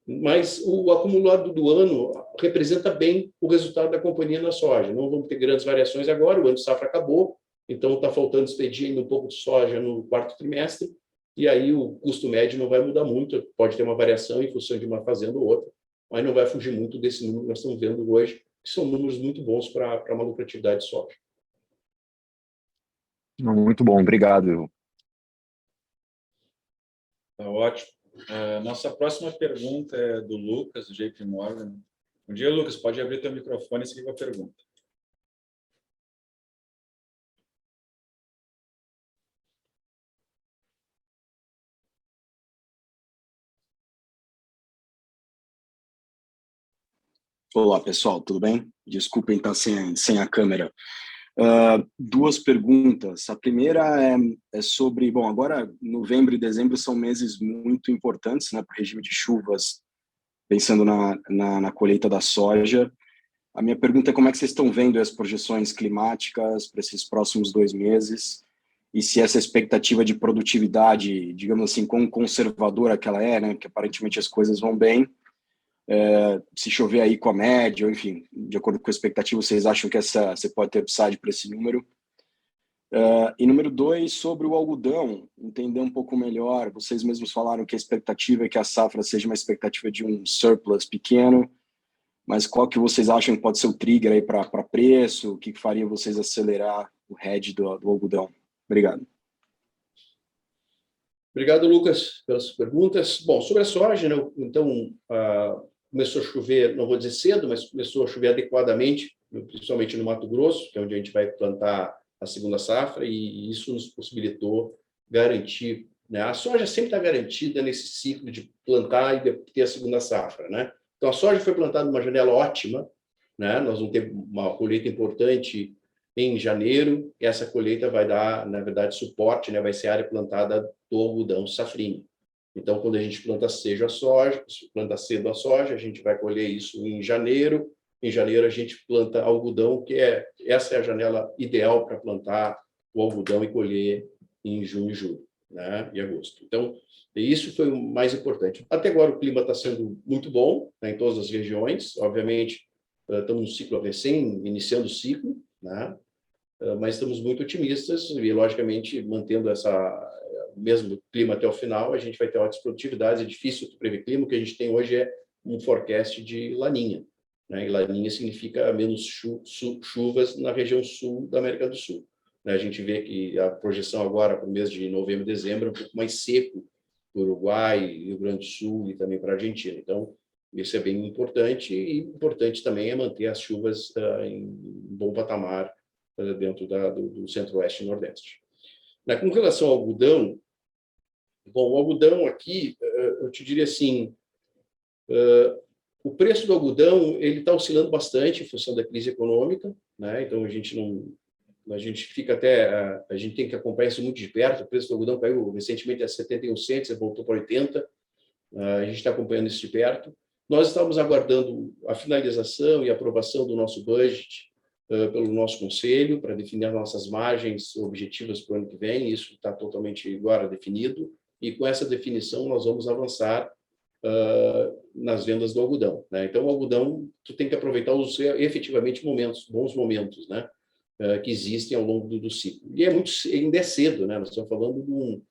Mas o acumulado do ano representa bem o resultado da companhia na soja. Não vamos ter grandes variações agora, o ano de safra acabou, então está faltando expedir ainda um pouco de soja no 4º trimestre, e aí o custo médio não vai mudar muito, pode ter uma variação em função de uma fazenda ou outra, mas não vai fugir muito desse número que nós estamos vendo hoje, que são números muito bons para uma lucratividade de soja. Muito bom, obrigado, Ivo. Tá ótimo. Nossa próxima pergunta é do Lucas, do JP Morgan. Bom dia, Lucas. Pode abrir teu microfone e seguir com a pergunta. Olá, pessoal, tudo bem? Desculpem estar sem a câmera. 2 perguntas. A primeira é sobre... Bom, agora, novembro e dezembro são meses muito importantes, né, para o regime de chuvas, pensando na colheita da soja. A minha pergunta é como é que vocês estão vendo as projeções climáticas para esses próximos 2 meses e se essa expectativa de produtividade, digamos assim, quão conservadora que ela é, né, porque aparentemente as coisas vão bem, se chover aí com a média, ou enfim, de acordo com a expectativa, vocês acham que você pode ter upside para esse número? E número 2, sobre o algodão, entender um pouco melhor, vocês mesmos falaram que a expectativa é que a safra seja uma expectativa de um surplus pequeno, mas qual que vocês acham que pode ser o trigger aí para preço? O que faria vocês acelerar o hedge do algodão? Obrigado. Obrigado, Lucas, pelas perguntas. Bom, sobre a soja, né, então, começou a chover, não vou dizer cedo, mas começou a chover adequadamente, principalmente no Mato Grosso, que é onde a gente vai plantar a segunda safra, e isso nos possibilitou garantir, né? A soja sempre está garantida nesse ciclo de plantar e ter a segunda safra, né? Então, a soja foi plantada numa janela ótima, né? Nós vamos ter uma colheita importante em janeiro, e essa colheita vai dar, na verdade, suporte, né? Vai ser a área plantada do algodão safrinho. Então, quando a gente planta cedo a soja, a gente vai colher isso em janeiro, em janeiro a gente planta algodão, essa é a janela ideal para plantar o algodão e colher em junho e julho, né, e agosto. Então, isso foi o mais importante. Até agora o clima está sendo muito bom, né, em todas as regiões. Obviamente, estamos no ciclo recém, iniciando o ciclo, né, mas estamos muito otimistas e, logicamente, mantendo o mesmo clima até o final, a gente vai ter altas produtividades. É difícil prever clima, o que a gente tem hoje é um forecast de laninha, né, e laninha significa menos chuvas na região sul da América do Sul. A gente vê que a projeção agora para o mês de novembro e dezembro é um pouco mais seco para o Uruguai, Rio Grande do Sul e também para a Argentina. Então, isso é bem importante, e importante também é manter as chuvas em bom patamar dentro do centro-oeste e nordeste. Com relação ao algodão, bom, o algodão aqui, eu te diria assim, o preço do algodão ele está oscilando bastante em função da crise econômica, né? Então a gente tem que acompanhar isso muito de perto. O preço do algodão caiu recentemente a 71 cents, voltou para 80. A gente está acompanhando isso de perto. Nós estamos aguardando a finalização e aprovação do nosso budget pelo nosso conselho para definir as nossas margens objetivas para o ano que vem. Isso está totalmente agora definido, e com essa definição nós vamos avançar nas vendas do algodão, né? Então, o algodão, tu tem que aproveitar efetivamente bons momentos, né, que existem ao longo do ciclo. E ainda é cedo, né? Nós estamos falando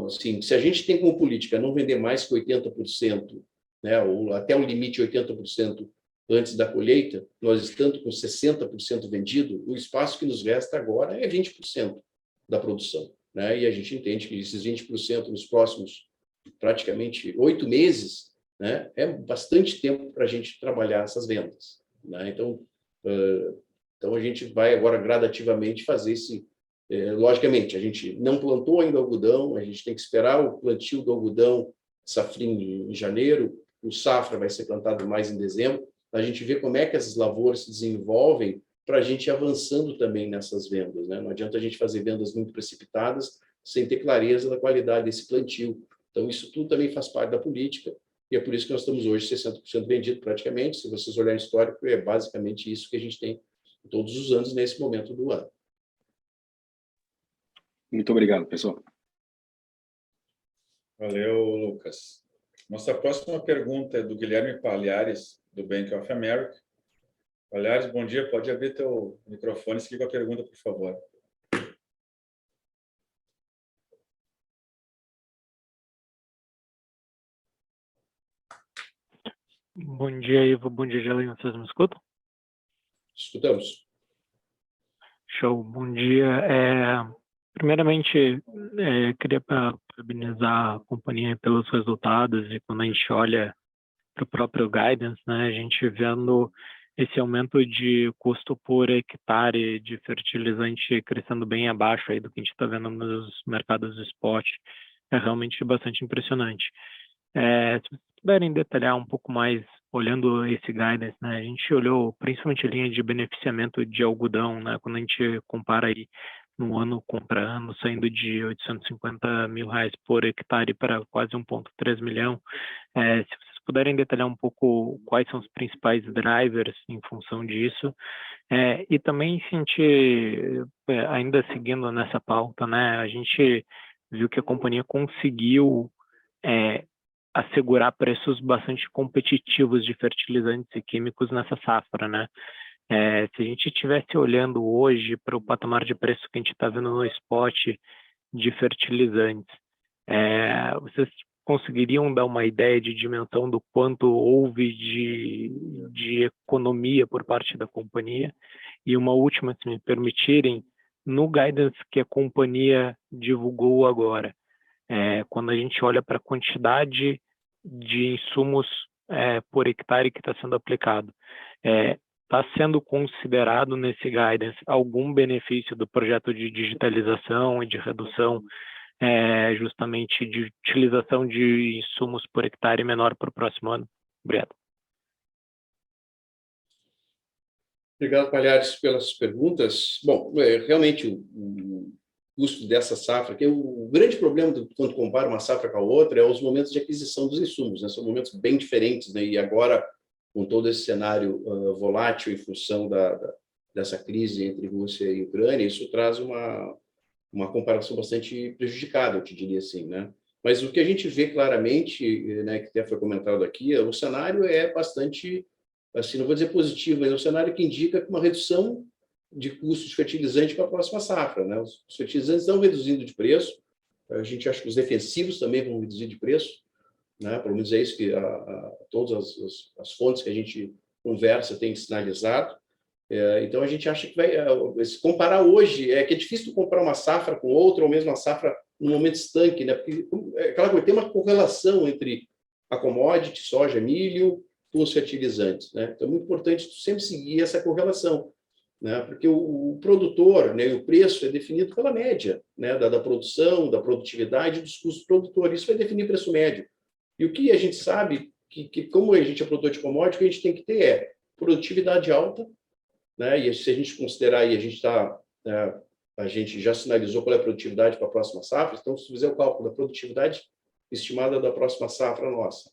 assim, se a gente tem como política não vender mais que 80%, né, ou até o limite 80% antes da colheita, nós estando com 60% vendido, o espaço que nos resta agora é 20% da produção, né? E a gente entende que esses 20% nos próximos praticamente 8 meses, né, é bastante tempo para a gente trabalhar essas vendas, né? Então a gente vai agora gradativamente fazer logicamente, a gente não plantou ainda algodão, a gente tem que esperar o plantio do algodão safrinho em janeiro, o safra vai ser plantado mais em dezembro, a gente vê como é que essas lavouras se desenvolvem para a gente ir avançando também nessas vendas, né? Não adianta a gente fazer vendas muito precipitadas sem ter clareza da qualidade desse plantio. Então, isso tudo também faz parte da política, e é por isso que nós estamos hoje 60% vendido praticamente. Se vocês olharem o histórico, é basicamente isso que a gente tem todos os anos nesse momento do ano. Muito obrigado, pessoal. Valeu, Lucas. Nossa próxima pergunta é do Guilherme Palhares, do Bank of America. Palhares, bom dia. Pode abrir teu microfone e seguir com a pergunta, por favor. Bom dia, Ivo. Bom dia, Gelaine. Vocês me escutam? Escutamos. Show. Bom dia. Primeiramente, queria parabenizar a companhia pelos resultados, e quando a gente olha para o próprio guidance, né, a gente vendo esse aumento de custo por hectare de fertilizante crescendo bem abaixo aí do que a gente está vendo nos mercados de spot, é realmente bastante impressionante. Se vocês puderem detalhar um pouco mais, olhando esse guidance, né, a gente olhou principalmente a linha de beneficiamento de algodão, né, quando a gente compara aí no ano contra ano, saindo de R$850 mil por hectare para quase 1,3 milhão. Se vocês puderem detalhar um pouco quais são os principais drivers em função disso, e também se a gente, ainda seguindo nessa pauta, né, a gente viu que a companhia conseguiu assegurar preços bastante competitivos de fertilizantes e químicos nessa safra, né? Se a gente estivesse olhando hoje para o patamar de preço que a gente está vendo no spot de fertilizantes, vocês conseguiriam dar uma ideia de dimensão do quanto houve de economia por parte da companhia? E uma última, se me permitirem, no guidance que a companhia divulgou agora, quando a gente olha para a quantidade de insumos por hectare que está sendo aplicado, está sendo considerado nesse guidance algum benefício do projeto de digitalização e de redução, justamente de utilização de insumos por hectare menor para o próximo ano? Obrigado. Obrigado, Palhares, pelas perguntas. Bom, realmente o custo dessa safra, que o grande problema quando compara uma safra com a outra é os momentos de aquisição dos insumos, né? São momentos bem diferentes, né? E agora com todo esse cenário volátil em função dessa crise entre Rússia e Ucrânia, isso traz uma comparação bastante prejudicada, eu te diria assim, né? Mas o que a gente vê claramente, né, que até foi comentado aqui, o cenário é bastante, assim, não vou dizer positivo, mas é um cenário que indica uma redução de custos de fertilizante para a próxima safra, né? Os fertilizantes estão reduzindo de preço, a gente acha que os defensivos também vão reduzir de preço, né? Pelo menos é isso que todas as fontes que a gente conversa têm sinalizado. Então, a gente acha que vai... se comparar hoje, que é difícil comparar uma safra com outra, ou mesmo uma safra num momento estanque, né? Porque, claro, tem uma correlação entre a commodity, soja, milho, com os fertilizantes, né? Então, é muito importante sempre seguir essa correlação, né? Porque o produtor, né, o preço é definido pela média, né, da produção, da produtividade, dos custos do produtor. Isso vai definir preço médio. E o que a gente sabe, que como a gente é produtor de commodity, o que a gente tem que ter é produtividade alta, né? E se a gente considerar aí, a gente já sinalizou qual é a produtividade para a próxima safra, então, se fizer o cálculo da produtividade estimada da próxima safra nossa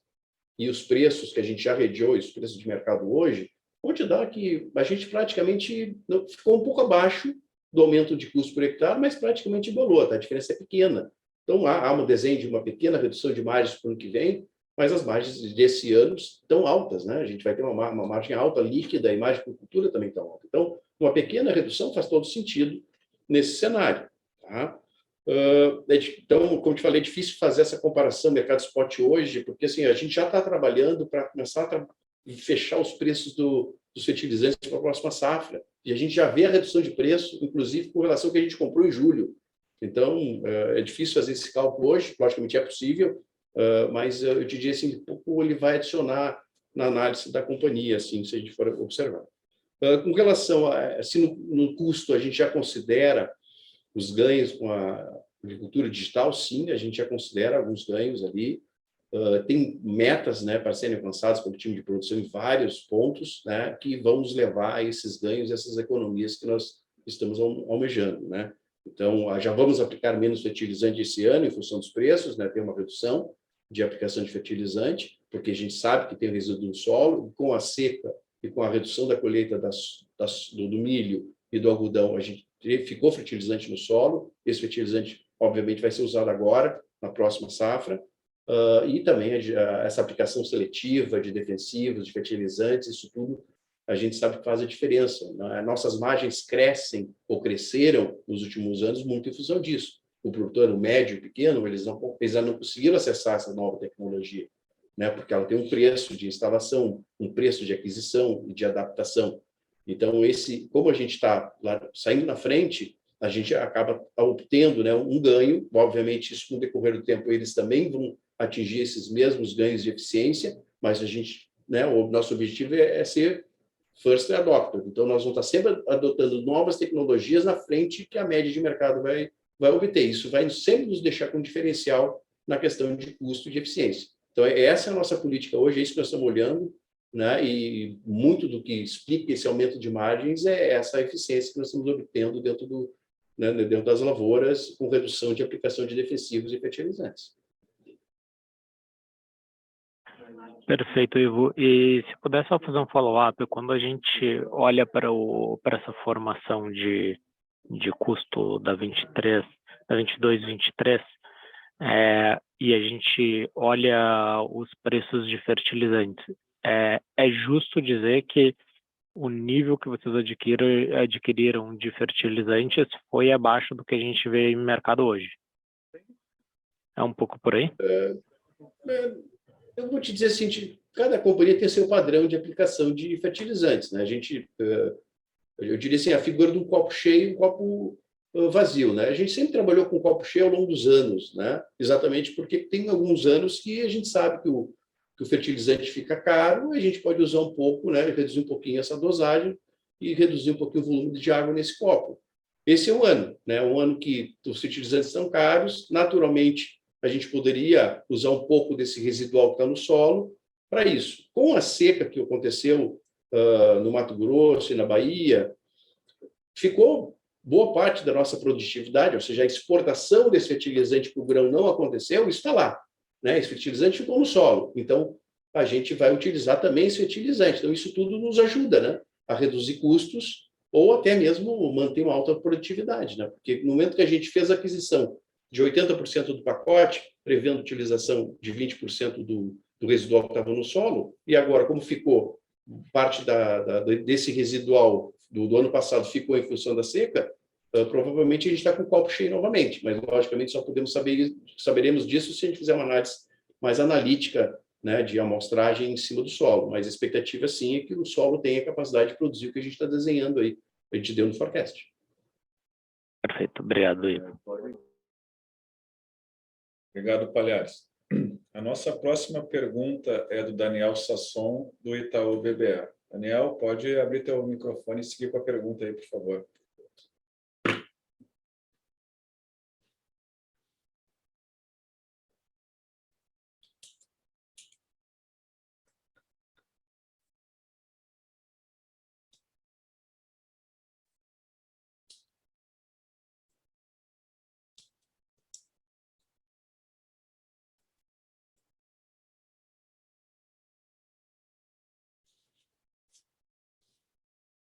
e os preços que a gente já rediou, os preços de mercado hoje, vão te dar que a gente praticamente ficou um pouco abaixo do aumento de custo por hectare, mas praticamente igualou, tá? A diferença é pequena. Então, há um desenho de uma pequena redução de margens para o ano que vem, mas as margens desse ano estão altas, né? A gente vai ter uma margem alta líquida e margem por cultura também está alta. Então, uma pequena redução faz todo sentido nesse cenário. Tá? Então, como te falei, é difícil fazer essa comparação mercado spot hoje, porque assim, a gente já está trabalhando para começar a fechar os preços dos fertilizantes para a próxima safra. E a gente já vê a redução de preço, inclusive com relação ao que a gente comprou em julho. Então, é difícil fazer esse cálculo hoje, logicamente é possível, mas eu te diria assim, pouco ele vai adicionar na análise da companhia, assim, se a gente for observar. Com relação a se no custo a gente já considera os ganhos com a agricultura digital, sim, a gente já considera alguns ganhos ali. Tem metas, né, para serem alcançadas pelo time de produção em vários pontos, né, que vão nos levar a esses ganhos, essas economias que nós estamos almejando, né? Então, já vamos aplicar menos fertilizante esse ano em função dos preços, né? Tem uma redução de aplicação de fertilizante, porque a gente sabe que tem resíduo no solo, com a seca e com a redução da colheita do milho e do algodão, a gente ficou fertilizante no solo, esse fertilizante, obviamente, vai ser usado agora, na próxima safra, e também essa aplicação seletiva de defensivos, de fertilizantes, isso tudo a gente sabe que faz a diferença. Né? Nossas margens crescem ou cresceram nos últimos anos muito em função disso. O produtor, o médio e pequeno, eles não conseguiram acessar essa nova tecnologia, né? Porque ela tem um preço de instalação, um preço de aquisição e de adaptação. Então, como a gente está saindo na frente, a gente acaba obtendo, né, um ganho. Obviamente, isso no decorrer do tempo, eles também vão atingir esses mesmos ganhos de eficiência, mas a gente, né, o nosso objetivo é ser first adopter. Então, nós vamos estar sempre adotando novas tecnologias na frente que a média de mercado vai obter. Isso vai sempre nos deixar com diferencial na questão de custo e de eficiência. Então, essa é a nossa política hoje, é isso que nós estamos olhando, né? E muito do que explica esse aumento de margens é essa eficiência que nós estamos obtendo dentro das lavouras, com redução de aplicação de defensivos e fertilizantes. Perfeito, Ivo. E se puder só fazer um follow-up, quando a gente olha para essa formação de custo da 22, 23, e a gente olha os preços de fertilizantes, é justo dizer que o nível que vocês adquiriram de fertilizantes foi abaixo do que a gente vê em mercado hoje? É um pouco por aí? Eu vou te dizer assim, cada companhia tem seu padrão de aplicação de fertilizantes, né? Eu diria assim, a figura de um copo cheio e um copo vazio, né? A gente sempre trabalhou com copo cheio ao longo dos anos, né? Exatamente porque tem alguns anos que a gente sabe que o fertilizante fica caro, a gente pode usar um pouco, né? Reduzir um pouquinho essa dosagem e reduzir um pouquinho o volume de água nesse copo. Esse é um ano, né? Um ano que os fertilizantes são caros, naturalmente a gente poderia usar um pouco desse residual que está no solo para isso. Com a seca que aconteceu no Mato Grosso e na Bahia, ficou boa parte da nossa produtividade, ou seja, a exportação desse fertilizante para o grão não aconteceu, isso está lá, né? Esse fertilizante ficou no solo. Então, a gente vai utilizar também esse fertilizante. Então, isso tudo nos ajuda, né, a reduzir custos ou até mesmo manter uma alta produtividade, né? Porque no momento que a gente fez a aquisição de 80% do pacote, prevendo utilização de 20% do residual que estava no solo, e agora, como ficou parte desse residual do ano passado ficou em função da seca, provavelmente a gente está com o copo cheio novamente, mas logicamente só saberemos disso se a gente fizer uma análise mais analítica, né, de amostragem em cima do solo, mas a expectativa sim é que o solo tenha capacidade de produzir o que a gente está desenhando aí, a gente deu no forecast. Perfeito, obrigado, Ivo. Obrigado, Palhares. A nossa próxima pergunta é do Daniel Sasson, do Itaú BBA. Daniel, pode abrir teu microfone e seguir com a pergunta aí, por favor.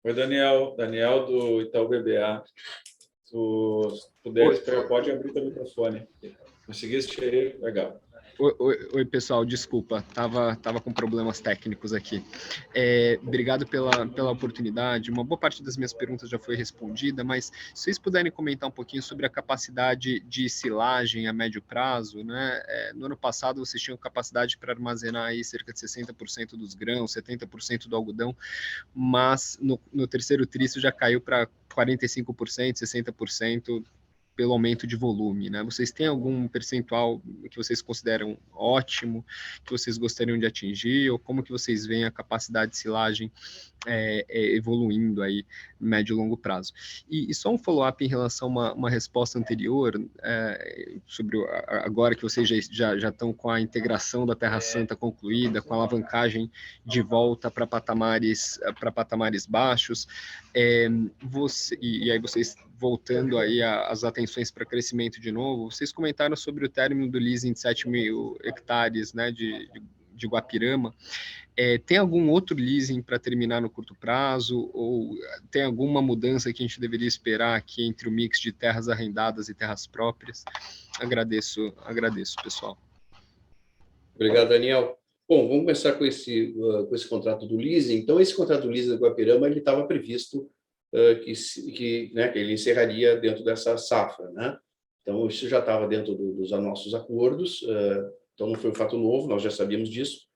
Oi, Daniel. Daniel, do Itaú BBA. Se tu puderes, pode abrir teu microfone. Conseguiste aí? Legal. Oi, pessoal, desculpa, tava com problemas técnicos aqui. Obrigado pela oportunidade. Uma boa parte das minhas perguntas já foi respondida, mas se vocês puderem comentar um pouquinho sobre a capacidade de silagem a médio prazo, né? No ano passado vocês tinham capacidade para armazenar aí cerca de 60% dos grãos, 70% do algodão, mas no terceiro tri isso já caiu para 45%, 60%, pelo aumento de volume, né? Vocês têm algum percentual que vocês consideram ótimo, que vocês gostariam de atingir, ou como que vocês veem a capacidade de silagem evoluindo aí no médio e longo prazo? E só um follow-up em relação a uma resposta anterior, sobre agora que vocês já estão com a integração da Terra Santa concluída, com a alavancagem de volta para patamares baixos, e aí vocês voltando aí as atenções para crescimento de novo, vocês comentaram sobre o término do leasing de 7 mil hectares, né, de Guapirama. Tem algum outro leasing para terminar no curto prazo, ou tem alguma mudança que a gente deveria esperar aqui entre o mix de terras arrendadas e terras próprias? Agradeço, pessoal. Obrigado, Daniel. Bom, vamos começar com esse contrato do leasing. Então, esse contrato do leasing do Guapirama, ele estava previsto que ele encerraria dentro dessa safra, né? Então, isso já estava dentro dos nossos acordos, então não foi um fato novo, nós já sabíamos disso.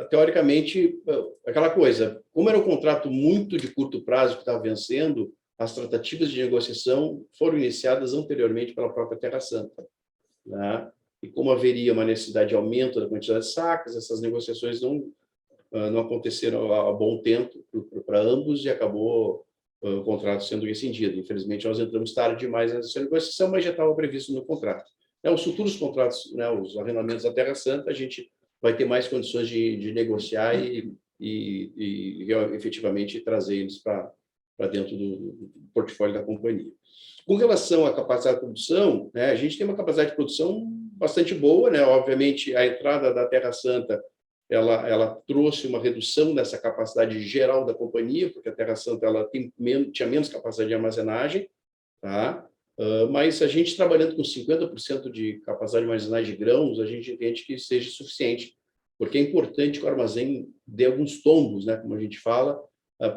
Teoricamente, aquela coisa, como era um contrato muito de curto prazo que estava vencendo, as tratativas de negociação foram iniciadas anteriormente pela própria Terra Santa, né? E como haveria uma necessidade de aumento da quantidade de sacas, essas negociações não aconteceram há bom tempo para ambos e acabou o contrato sendo rescindido. Infelizmente, nós entramos tarde demais nessa negociação, mas já estava previsto no contrato. Os futuros contratos, né, os arrendamentos da Terra Santa, a gente vai ter mais condições de negociar e efetivamente trazer eles para dentro do portfólio da companhia. Com relação à capacidade de produção, né, a gente tem uma capacidade de produção bastante boa, né? Obviamente, a entrada da Terra Santa ela trouxe uma redução dessa capacidade geral da companhia, porque a Terra Santa tinha menos capacidade de armazenagem, tá? Mas a gente trabalhando com 50% de capacidade de armazenagem de grãos, a gente entende que seja suficiente, porque é importante que o armazém dê alguns tombos, né, como a gente fala,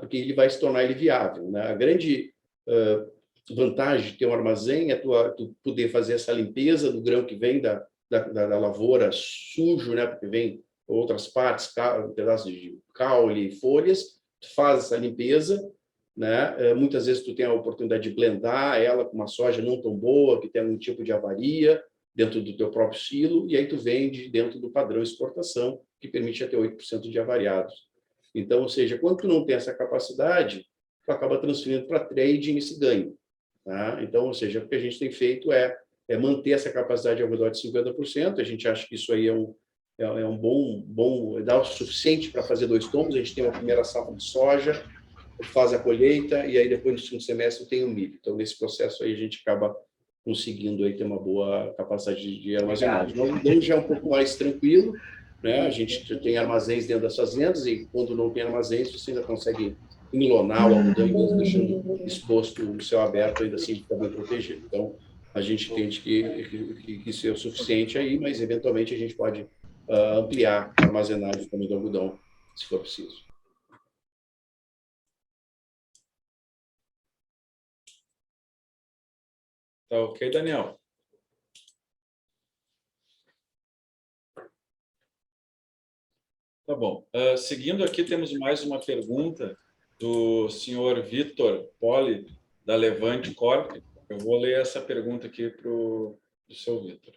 porque ele vai se tornar viável, né? A grande vantagem de ter um armazém é tu poder fazer essa limpeza do grão que vem da lavoura sujo, né, porque vem outras partes, pedaços de caule, folhas, tu faz essa limpeza, né? Muitas vezes tu tem a oportunidade de blendar ela com uma soja não tão boa, que tem algum tipo de avaria dentro do teu próprio silo, e aí tu vende dentro do padrão exportação, que permite até 8% de avariados. Então, ou seja, quando tu não tem essa capacidade, tu acaba transferindo para trading esse ganho, tá? Então, ou seja, o que a gente tem feito é manter essa capacidade ao redor de 50%, a gente acha que isso aí é um bom, dá o suficiente para fazer 2 tombos. A gente tem uma primeira safra de soja, faz a colheita, e aí depois no segundo semestre tem o milho. Então, nesse processo aí, a gente acaba conseguindo aí ter uma boa capacidade de armazenagem. Nós já é um pouco mais tranquilo, né? A gente tem armazéns dentro das fazendas e quando não tem armazéns, você ainda consegue enlonar o algodão, mesmo deixando exposto o céu aberto, ainda assim fica bem protegido. Então, a gente entende que isso é o suficiente aí, mas eventualmente a gente pode ampliar a armazenagem também do algodão, se for preciso. Tá ok, Daniel? Tá bom. Seguindo aqui, temos mais uma pergunta do senhor Vitor Poli, da Levante Corp. Eu vou ler essa pergunta aqui para o seu Vitor.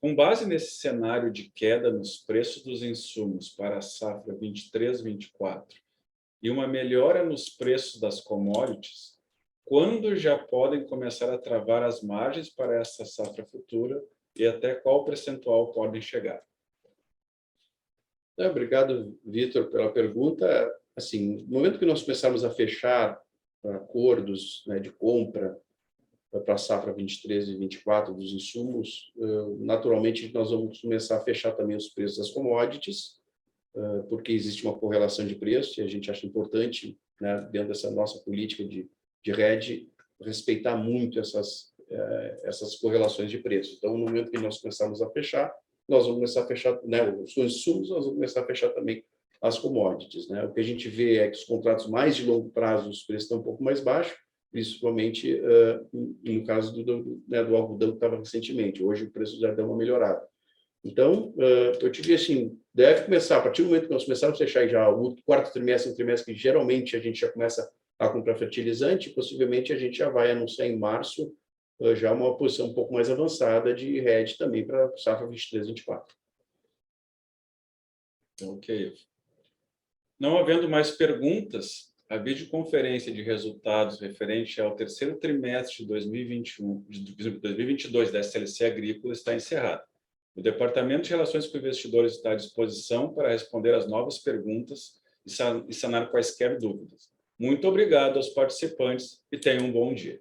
Com base nesse cenário de queda nos preços dos insumos para a safra 23-24 e uma melhora nos preços das commodities, quando já podem começar a travar as margens para essa safra futura e até qual percentual podem chegar? Obrigado, Vitor, pela pergunta. Assim, no momento que nós começarmos a fechar acordos, né, de compra para a safra 23 e 24 dos insumos, naturalmente nós vamos começar a fechar também os preços das commodities, porque existe uma correlação de preço e a gente acha importante, né, dentro dessa nossa política de hedge, respeitar muito essas correlações de preço. Então, no momento que nós começarmos a fechar, nós vamos começar a fechar, né, os insumos, nós vamos começar a fechar também as commodities, né? O que a gente vê é que os contratos mais de longo prazo, os preços estão um pouco mais baixos, principalmente no caso do algodão que estava recentemente. Hoje o preço já deu uma melhorada. Então, eu te diria assim, deve começar, a partir do momento que nós começarmos a fechar já o quarto trimestre, um trimestre que geralmente a gente já começa a comprar fertilizante, possivelmente a gente já vai anunciar em março já uma posição um pouco mais avançada de hedge também para a safra 23-24. Ok. Não havendo mais perguntas, a videoconferência de resultados referente ao terceiro trimestre de 2022 da SLC Agrícola está encerrada. O Departamento de Relações com Investidores está à disposição para responder às novas perguntas e sanar quaisquer dúvidas. Muito obrigado aos participantes e tenham um bom dia.